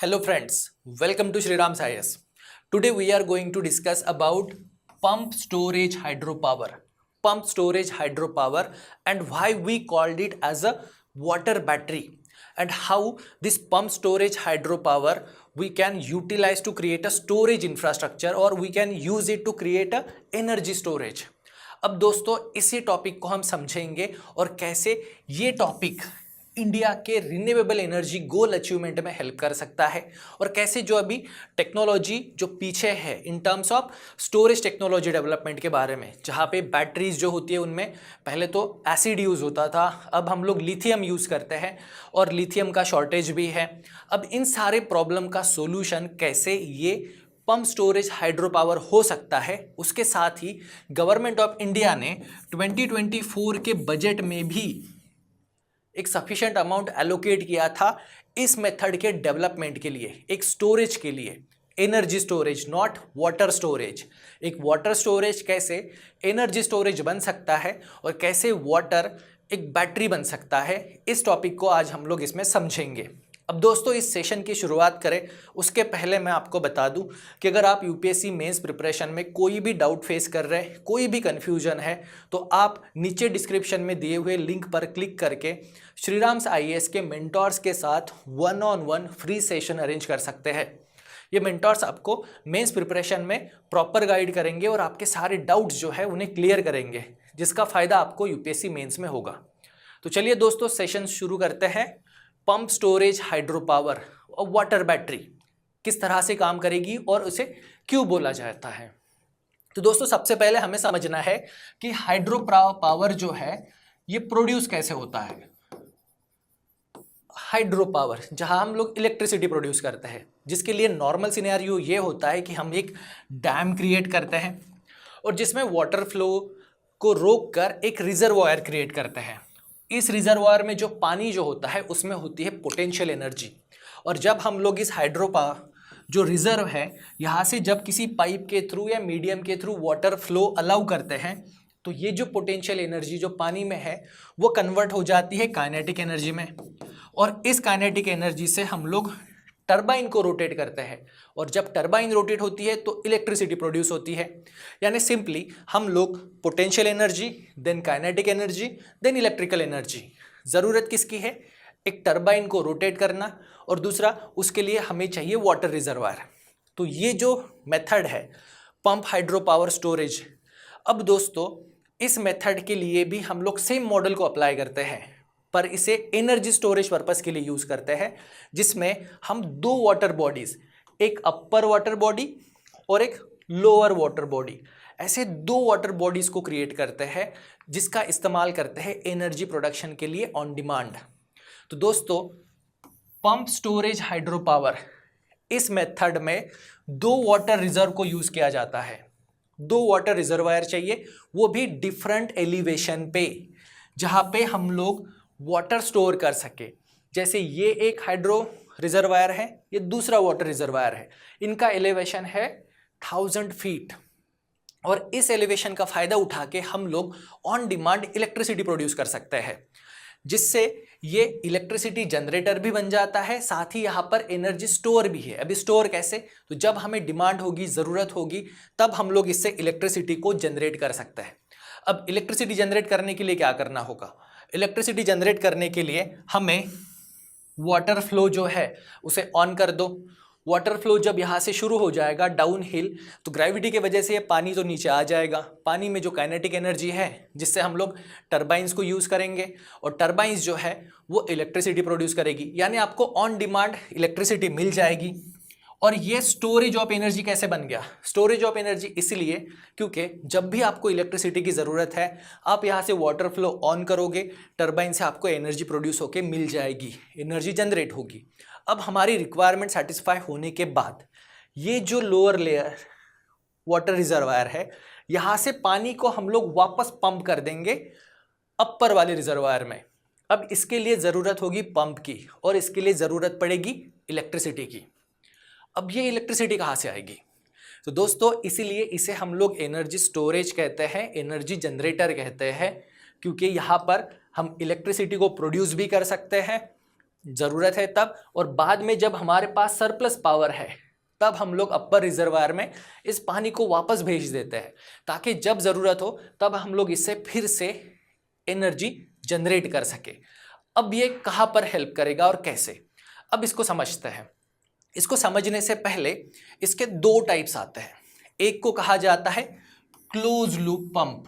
Hello friends, welcome to Shriram's IS. Today we are going to discuss about pump storage hydropower. Pump storage hydropower and why we called it as a water battery and how this pump storage hydropower we can utilize to create a storage infrastructure or we can use it to create a energy storage. अब दोस्तों इसी topic को हम समझेंगे और कैसे ये topic India के रिन्यूएबल एनर्जी गोल अचीवमेंट में हेल्प कर सकता है और कैसे जो अभी टेक्नोलॉजी जो पीछे है in terms of storage technology development के बारे में, जहाँ पे बैटरीज जो होती है उनमें पहले तो एसिड यूज़ होता था, अब हम लोग लिथियम यूज़ करते हैं और लिथियम का शॉर्टेज भी है। अब इन सारे प्रॉब्लम का सोल्यूशन कैसे ये पंप स्टोरेज हाइड्रो पावर हो सकता है, उसके साथ ही गवर्नमेंट ऑफ इंडिया ने 2024 के बजट में भी एक सफिशिएंट अमाउंट एलोकेट किया था इस मेथड के डेवलपमेंट के लिए, एक स्टोरेज के लिए, energy storage not water storage. एक वाटर स्टोरेज कैसे एनर्जी स्टोरेज बन सकता है और कैसे वाटर एक बैटरी बन सकता है, इस टॉपिक को आज हम लोग इसमें समझेंगे। अब दोस्तों इस सेशन की शुरुआत करें उसके पहले मैं आपको बता दूं कि अगर आप यूपीएससी मेंस प्रिपरेशन में कोई भी डाउट फेस कर रहे हैं, कोई भी कन्फ्यूजन है, तो आप नीचे डिस्क्रिप्शन में दिए हुए लिंक पर क्लिक करके श्रीराम्स आईएएस के मेंटोर्स के साथ 1-on-1 फ्री सेशन अरेंज कर सकते हैं। ये मेंटोर्स आपको मेंस प्रिपरेशन में प्रॉपर गाइड करेंगे और आपके सारे डाउट्स जो है उन्हें क्लियर करेंगे, जिसका फ़ायदा आपको यूपीएससी मेंस में होगा। तो चलिए दोस्तों सेशन शुरू करते हैं। पंप स्टोरेज हाइड्रो पावर और वाटर बैटरी किस तरह से काम करेगी और उसे क्यों बोला जाता है। तो दोस्तों सबसे पहले हमें समझना है कि हाइड्रो पावर जो है ये प्रोड्यूस कैसे होता है। हाइड्रो पावर जहां हम लोग इलेक्ट्रिसिटी प्रोड्यूस करते हैं, जिसके लिए नॉर्मल सिनेरियो ये होता है कि हम एक डैम क्रिएट करते हैं और जिसमें वाटर फ्लो को रोक कर एक रिजर्वॉयर क्रिएट करते हैं। इस रिजर्वायर में जो पानी जो होता है उसमें होती है पोटेंशियल एनर्जी, और जब हम लोग इस हाइड्रो जो रिजर्व है यहाँ से जब किसी पाइप के थ्रू या मीडियम के थ्रू वाटर फ्लो अलाउ करते हैं, तो ये जो पोटेंशियल एनर्जी जो पानी में है वो कन्वर्ट हो जाती है काइनेटिक एनर्जी में, और इस काइनेटिक एनर्जी से हम लोग टरबाइन को रोटेट करते हैं, और जब टरबाइन रोटेट होती है तो इलेक्ट्रिसिटी प्रोड्यूस होती है। यानी सिंपली हम लोग potential energy, then kinetic energy, then electrical energy. ज़रूरत किसकी है? एक टरबाइन को रोटेट करना, और दूसरा उसके लिए हमें चाहिए वाटर रिजर्वायर। तो ये जो मेथड है पंप हाइड्रो पावर स्टोरेज, अब दोस्तों इस मेथड के लिए भी हम लोग सेम मॉडल को अप्लाई करते हैं, पर इसे एनर्जी स्टोरेज पर्पस के लिए यूज़ करते हैं, जिसमें हम दो वाटर बॉडीज़, एक अपर वाटर बॉडी और एक लोअर वाटर बॉडी, ऐसे दो वाटर बॉडीज़ को क्रिएट करते हैं, जिसका इस्तेमाल करते हैं एनर्जी प्रोडक्शन के लिए ऑन डिमांड। तो दोस्तों पंप स्टोरेज हाइड्रो पावर इस मेथड में दो वाटर रिजर्व को यूज़ किया जाता है। दो वाटर रिजर्वायर चाहिए, वो भी डिफरेंट एलिवेशन पे, जहाँ पे हम लोग वाटर स्टोर कर सके। जैसे ये एक हाइड्रो रिजर्वायर है, ये दूसरा वाटर रिजर्वायर है, इनका एलिवेशन है 1000 फीट, और इस एलिवेशन का फ़ायदा उठा के हम लोग ऑन डिमांड इलेक्ट्रिसिटी प्रोड्यूस कर सकते हैं, जिससे ये इलेक्ट्रिसिटी जनरेटर भी बन जाता है, साथ ही यहाँ पर एनर्जी स्टोर भी है। अभी स्टोर कैसे? तो जब हमें डिमांड होगी, ज़रूरत होगी, तब हम लोग इससे इलेक्ट्रिसिटी को जनरेट कर सकते हैं। अब इलेक्ट्रिसिटी जनरेट करने के लिए क्या करना होगा? इलेक्ट्रिसिटी जनरेट करने के लिए हमें वाटर फ्लो जो है उसे ऑन कर दो। वाटर फ्लो जब यहाँ से शुरू हो जाएगा डाउन हिल, तो ग्रेविटी की वजह से ये पानी तो नीचे आ जाएगा। पानी में जो काइनेटिक एनर्जी है, जिससे हम लोग टरबाइंस को यूज़ करेंगे, और टरबाइंस जो है वो इलेक्ट्रिसिटी प्रोड्यूस करेगी, यानी आपको ऑन डिमांड इलेक्ट्रिसिटी मिल जाएगी। और ये स्टोरेज ऑफ एनर्जी कैसे बन गया? स्टोरेज ऑफ एनर्जी इसलिए क्योंकि जब भी आपको इलेक्ट्रिसिटी की ज़रूरत है, आप यहाँ से वाटर फ्लो ऑन करोगे, टरबाइन से आपको एनर्जी प्रोड्यूस होके मिल जाएगी, एनर्जी जनरेट होगी। अब हमारी रिक्वायरमेंट सेटिस्फाई होने के बाद ये जो लोअर लेयर वाटर रिजर्वायर है, यहाँ से पानी को हम लोग वापस पंप कर देंगे अपर वाले रिजर्वायर में। अब इसके लिए ज़रूरत होगी पंप की, और इसके लिए ज़रूरत पड़ेगी इलेक्ट्रिसिटी की। अब ये इलेक्ट्रिसिटी कहाँ से आएगी? तो दोस्तों इसीलिए इसे हम लोग एनर्जी स्टोरेज कहते हैं, एनर्जी जनरेटर कहते हैं, क्योंकि यहाँ पर हम इलेक्ट्रिसिटी को प्रोड्यूस भी कर सकते हैं ज़रूरत है तब, और बाद में जब हमारे पास सरप्लस पावर है तब हम लोग अपर रिजर्वायर में इस पानी को वापस भेज देते हैं, ताकि जब ज़रूरत हो तब हम लोग इससे फिर से एनर्जी जनरेट कर सके। अब ये कहाँ पर हेल्प करेगा और कैसे, अब इसको समझते हैं। इसको समझने से पहले इसके दो टाइप्स आते हैं। एक को कहा जाता है close loop pump,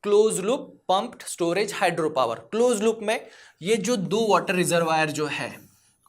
close loop pumped storage hydro power. Close loop में ये जो दो वाटर रिजर्वायर जो है,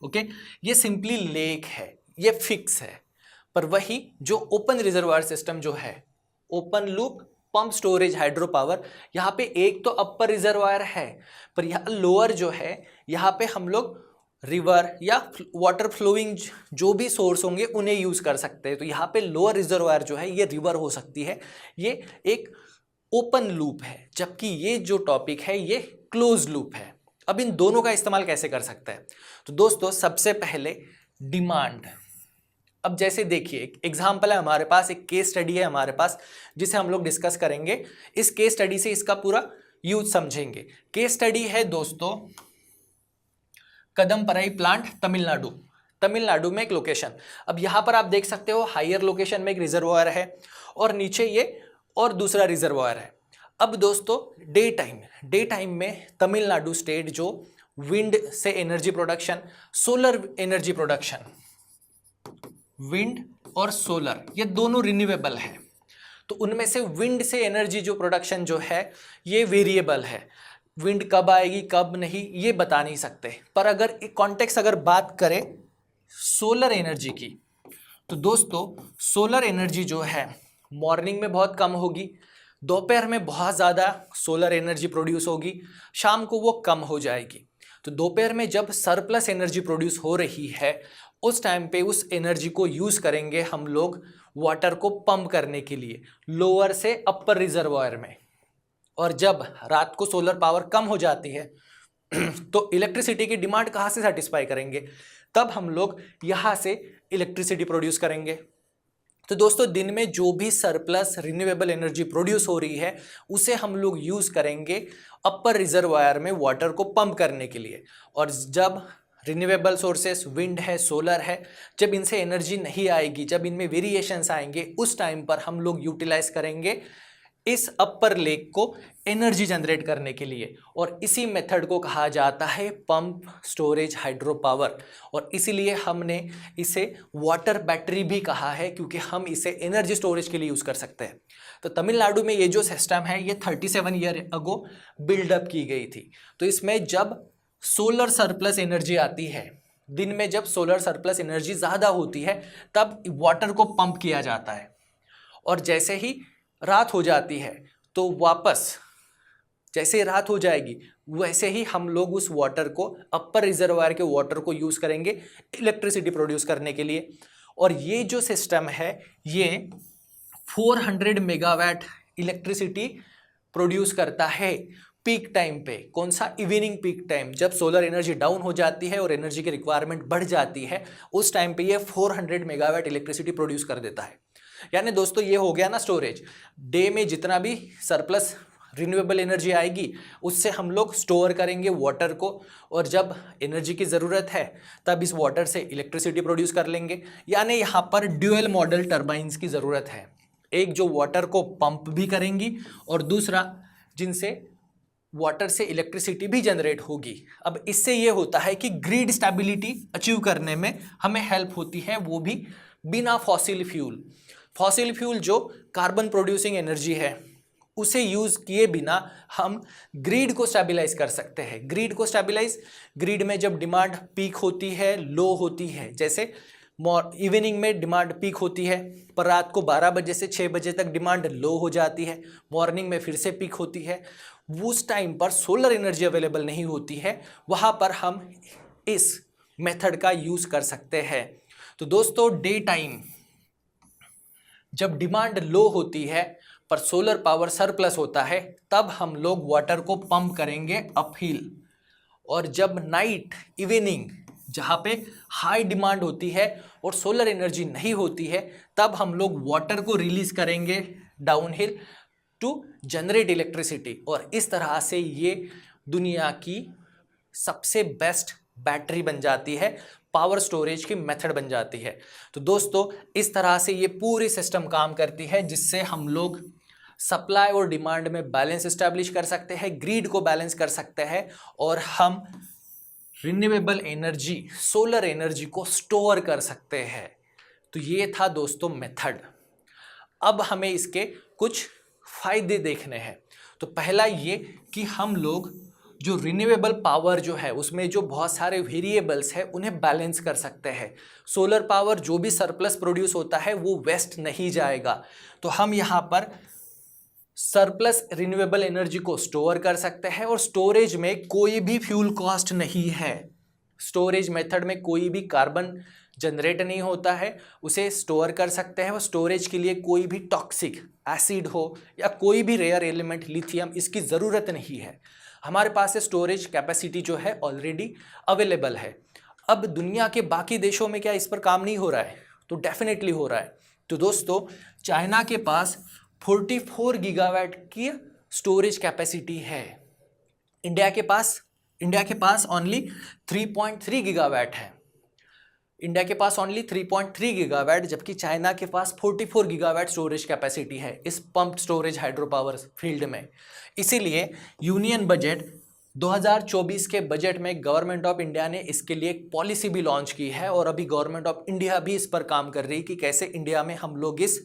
ओके, ये सिंपली लेक है, ये फिक्स है। पर वही जो ओपन रिजर्वायर सिस्टम जो है, open loop pump storage hydro power, यहाँ पे एक तो अपर रिजर्वायर है, पर यहाँ लोअर जो है, यहाँ पे हम लोग रिवर या वाटर फ्लोइंग जो भी सोर्स होंगे उन्हें यूज कर सकते हैं। तो यहाँ पे लोअर रिजर्वायर जो है ये रिवर हो सकती है, ये एक ओपन लूप है, जबकि ये जो टॉपिक है ये क्लोज लूप है। अब इन दोनों का इस्तेमाल कैसे कर सकते हैं? तो दोस्तों सबसे पहले डिमांड। अब जैसे देखिए एक एग्जाम्पल है हमारे पास, एक केस स्टडी है हमारे पास जिसे हम लोग डिस्कस करेंगे। इस केस स्टडी से इसका पूरा यूज समझेंगे। केस स्टडी है दोस्तों कदमपराई प्लांट, तमिलनाडु। तमिलनाडु में एक लोकेशन। अब यहाँ पर आप देख सकते हो हायर लोकेशन में एक रिजर्वायर है और नीचे ये और दूसरा रिजर्वायर है। अब दोस्तों डे टाइम में तमिलनाडु स्टेट जो विंड से energy production, solar energy production, wind और सोलर ये दोनों रिन्यूएबल है, तो उनमें से विंड से एनर्जी जो प्रोडक्शन जो है ये वेरिएबल है। विंड कब आएगी कब नहीं ये बता नहीं सकते। पर अगर कॉन्टेक्स्ट अगर बात करें सोलर एनर्जी की, तो दोस्तों सोलर एनर्जी जो है मॉर्निंग में बहुत कम होगी, दोपहर में बहुत ज़्यादा सोलर एनर्जी प्रोड्यूस होगी, शाम को वो कम हो जाएगी। तो दोपहर में जब सरप्लस एनर्जी प्रोड्यूस हो रही है उस टाइम पे उस एनर्जी को यूज़ करेंगे हम लोग वाटर को पंप करने के लिए लोअर से अपर रिजर्वायर में। और जब रात को सोलर पावर कम हो जाती है तो इलेक्ट्रिसिटी की डिमांड कहाँ से सेटिस्फाई करेंगे? तब हम लोग यहाँ से इलेक्ट्रिसिटी प्रोड्यूस करेंगे। तो दोस्तों दिन में जो भी सरप्लस रिन्यूएबल एनर्जी प्रोड्यूस हो रही है उसे हम लोग यूज़ करेंगे अपर रिजर्वायर में वाटर को पंप करने के लिए। और जब रिन्यूएबल सोर्सेस विंड है, सोलर है, जब इनसे एनर्जी नहीं आएगी, जब इनमें वेरिएशंस आएंगे, उस टाइम पर हम लोग यूटिलाइज करेंगे इस अपर लेक को एनर्जी जनरेट करने के लिए। और इसी मेथड को कहा जाता है पंप स्टोरेज हाइड्रो पावर। और इसीलिए हमने इसे वाटर बैटरी भी कहा है, क्योंकि हम इसे एनर्जी स्टोरेज के लिए यूज़ कर सकते हैं। तो तमिलनाडु में ये जो सिस्टम है ये 37 ईयर अगो बिल्डअप की गई थी। तो इसमें जब सोलर सरप्लस एनर्जी आती है, दिन में जब सोलर सरप्लस एनर्जी ज़्यादा होती है तब वाटर को पंप किया जाता है, और जैसे ही रात हो जाती है तो वापस जैसे रात हो जाएगी वैसे ही हम लोग उस वाटर को, अपर रिजर्वायर के वाटर को यूज़ करेंगे इलेक्ट्रिसिटी प्रोड्यूस करने के लिए। और ये जो सिस्टम है ये 400 मेगावाट इलेक्ट्रिसिटी प्रोड्यूस करता है पीक टाइम पे। कौन सा? इवनिंग पीक टाइम, जब सोलर एनर्जी डाउन हो जाती है और एनर्जी की रिक्वायरमेंट बढ़ जाती है, उस टाइम पे ये 400 मेगावाट इलेक्ट्रिसिटी प्रोड्यूस कर देता है। यानी दोस्तों ये हो गया ना स्टोरेज। डे में जितना भी सरप्लस रिन्यूएबल एनर्जी आएगी उससे हम लोग स्टोर करेंगे वाटर को, और जब एनर्जी की ज़रूरत है तब इस वाटर से इलेक्ट्रिसिटी प्रोड्यूस कर लेंगे। यानी यहाँ पर ड्यूअल मॉडल टर्बाइंस की ज़रूरत है, एक जो वाटर को पंप भी करेंगी और दूसरा जिनसे वाटर से इलेक्ट्रिसिटी भी जनरेट होगी। अब इससे ये होता है कि ग्रिड स्टेबिलिटी अचीव करने में हमें हेल्प होती है, वो भी बिना फॉसिल फ्यूल। फॉसिल फ्यूल जो कार्बन प्रोड्यूसिंग एनर्जी है उसे यूज़ किए बिना हम ग्रिड को स्टेबलाइज कर सकते हैं। ग्रिड को स्टेबलाइज, ग्रिड में जब डिमांड पीक होती है, लो होती है, जैसे इवनिंग में डिमांड पीक होती है पर रात को 12 बजे से 6 बजे तक डिमांड लो हो जाती है, मॉर्निंग में फिर से पीक होती है, उस टाइम पर सोलर एनर्जी अवेलेबल नहीं होती है, वहाँ पर हम इस मेथड का यूज़ कर सकते हैं। तो दोस्तों डे टाइम जब डिमांड लो होती है पर सोलर पावर सरप्लस होता है तब हम लोग वाटर को पंप करेंगे अपहिल। और जब नाइट, इवनिंग जहाँ पे हाई डिमांड होती है और सोलर एनर्जी नहीं होती है तब हम लोग वाटर को रिलीज करेंगे डाउनहिल टू जनरेट इलेक्ट्रिसिटी। और इस तरह से ये दुनिया की सबसे बेस्ट बैटरी बन जाती है, पावर स्टोरेज की मेथड बन जाती है। तो दोस्तों इस तरह से ये पूरी सिस्टम काम करती है, जिससे हम लोग सप्लाई और डिमांड में बैलेंस एस्टैब्लिश कर सकते हैं, ग्रिड को बैलेंस कर सकते हैं, और हम रिन्यूएबल एनर्जी, सोलर एनर्जी को स्टोर कर सकते हैं। तो ये था दोस्तों मेथड। अब हमें इसके कुछ फायदे देखने हैं। तो पहला ये कि हम लोग जो रिन्यूएबल पावर जो है उसमें जो बहुत सारे वेरिएबल्स है उन्हें बैलेंस कर सकते हैं। सोलर पावर जो भी सरप्लस प्रोड्यूस होता है वो वेस्ट नहीं जाएगा, तो हम यहाँ पर सरप्लस रिन्यूएबल एनर्जी को स्टोर कर सकते हैं, और स्टोरेज में कोई भी फ्यूल कॉस्ट नहीं है। स्टोरेज मेथड में कोई भी कार्बन जनरेट नहीं होता है, उसे स्टोर कर सकते हैं। और स्टोरेज के लिए कोई भी टॉक्सिक एसिड हो या कोई भी रेयर एलिमेंट लिथियम, इसकी ज़रूरत नहीं है। हमारे पास स्टोरेज कैपेसिटी जो है ऑलरेडी अवेलेबल है। अब दुनिया के बाकी देशों में क्या इस पर काम नहीं हो रहा है? तो डेफिनेटली हो रहा है। तो दोस्तों चाइना के पास 44 गीगावाट की स्टोरेज कैपेसिटी है। इंडिया के पास ओनली 3.3 गीगावाट है। इंडिया के पास ओनली 3.3 गीगावाट, जबकि चाइना के पास 44 गीगावाट स्टोरेज कैपेसिटी है इस pumped storage hydro power field में। इसीलिए यूनियन बजट 2024 के बजट में गवर्नमेंट ऑफ इंडिया ने इसके लिए एक पॉलिसी भी लॉन्च की है, और अभी गवर्नमेंट ऑफ इंडिया भी इस पर काम कर रही है कि कैसे इंडिया में हम लोग इस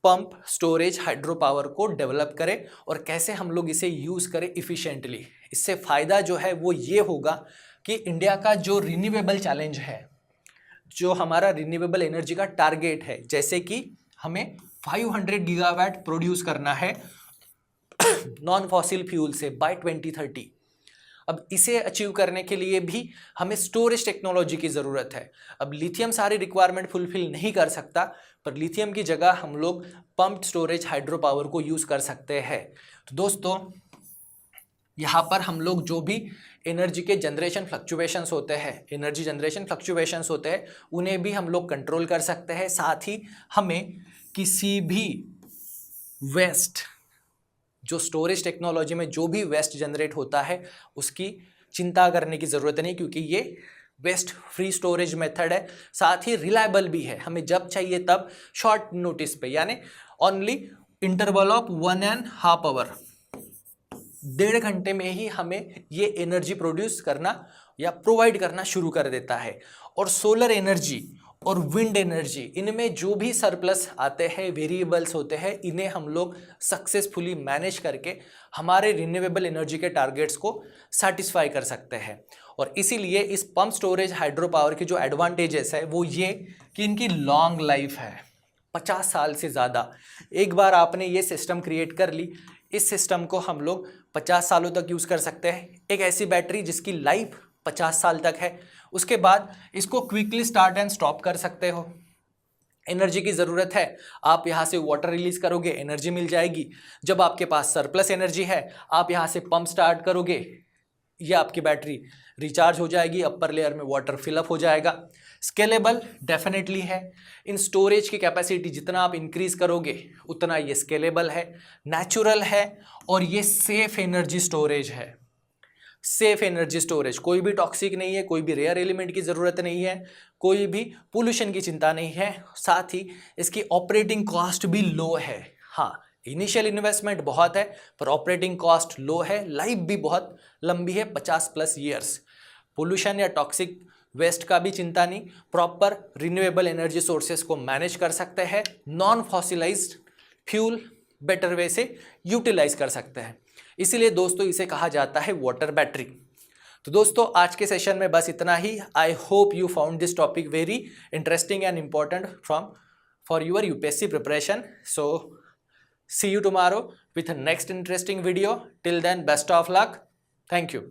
पंप स्टोरेज हाइड्रो पावर को डेवलप करें और कैसे हम लोग इसे यूज़ करें इफ़िशिएंटली। इससे फ़ायदा जो है वो ये होगा कि इंडिया का जो रिन्यूएबल चैलेंज है, जो हमारा रिन्यूएबल एनर्जी का टारगेट है, जैसे कि हमें 500 गीगावाट प्रोड्यूस करना है नॉन फॉसिल फ्यूल से बाय 2030। अब इसे अचीव करने के लिए भी हमें स्टोरेज टेक्नोलॉजी की ज़रूरत है। अब लिथियम सारी रिक्वायरमेंट फुलफिल नहीं कर सकता, पर लिथियम की जगह हम लोग पंप्ड स्टोरेज हाइड्रो पावर को यूज़ कर सकते हैं। तो दोस्तों यहाँ पर हम लोग जो भी एनर्जी के जनरेशन फ्लक्चुएशंस होते हैं, उन्हें भी हम लोग कंट्रोल कर सकते हैं। साथ ही हमें किसी भी वेस्ट, जो स्टोरेज टेक्नोलॉजी में जो भी वेस्ट जनरेट होता है उसकी चिंता करने की ज़रूरत नहीं, क्योंकि ये वेस्ट फ्री स्टोरेज मेथड है। साथ ही रिलायबल भी है, हमें जब चाहिए तब शॉर्ट नोटिस पे, यानी ओनली इंटरवल ऑफ 1.5 आवर, 1.5 घंटे में ही हमें ये एनर्जी प्रोड्यूस करना या प्रोवाइड करना शुरू कर देता है। और सोलर एनर्जी और विंड एनर्जी, इनमें जो भी सरप्लस आते हैं, वेरिएबल्स होते हैं, इन्हें हम लोग सक्सेसफुली मैनेज करके हमारे रिन्यूएबल एनर्जी के टारगेट्स को सेटिस्फाई कर सकते हैं। और इसीलिए इस पंप स्टोरेज हाइड्रो पावर की जो एडवांटेजेस है वो ये कि इनकी लॉन्ग लाइफ है, 50 साल से ज़्यादा। एक बार आपने ये सिस्टम क्रिएट कर ली, इस सिस्टम को हम लोग 50 सालों तक यूज़ कर सकते हैं। एक ऐसी बैटरी जिसकी लाइफ 50 साल तक है, उसके बाद इसको क्विकली स्टार्ट एंड स्टॉप कर सकते हो। एनर्जी की ज़रूरत है, आप यहाँ से वाटर रिलीज करोगे, एनर्जी मिल जाएगी। जब आपके पास सरप्लस एनर्जी है, आप यहाँ से पंप स्टार्ट करोगे, ये आपकी बैटरी रिचार्ज हो जाएगी, अपर लेयर में वाटर फिलअप हो जाएगा। स्केलेबल डेफिनेटली है, इन स्टोरेज की कैपेसिटी जितना आप इंक्रीज करोगे उतना ये स्केलेबल है, नेचुरल है, और ये सेफ एनर्जी स्टोरेज है। सेफ एनर्जी स्टोरेज, कोई भी टॉक्सिक नहीं है, कोई भी रेयर एलिमेंट की ज़रूरत नहीं है, कोई भी पोल्यूशन की चिंता नहीं है। साथ ही इसकी ऑपरेटिंग कॉस्ट भी लो है। हाँ, इनिशियल इन्वेस्टमेंट बहुत है, पर ऑपरेटिंग कॉस्ट लो है। लाइफ भी बहुत लंबी है, 50+ ईयर्स। पोल्यूशन या टॉक्सिक वेस्ट का भी चिंता नहीं, प्रॉपर रिन्यूएबल एनर्जी सोर्सेज को मैनेज कर सकते हैं, non fossilised fuel better way से यूटिलाइज कर सकते हैं। इसीलिए दोस्तों इसे कहा जाता है वाटर बैटरी। तो दोस्तों आज के सेशन में बस इतना ही। I hope you found this topic very interesting and important for your UPSC preparation. So see you tomorrow with a next interesting video. Till then, best of luck. Thank you.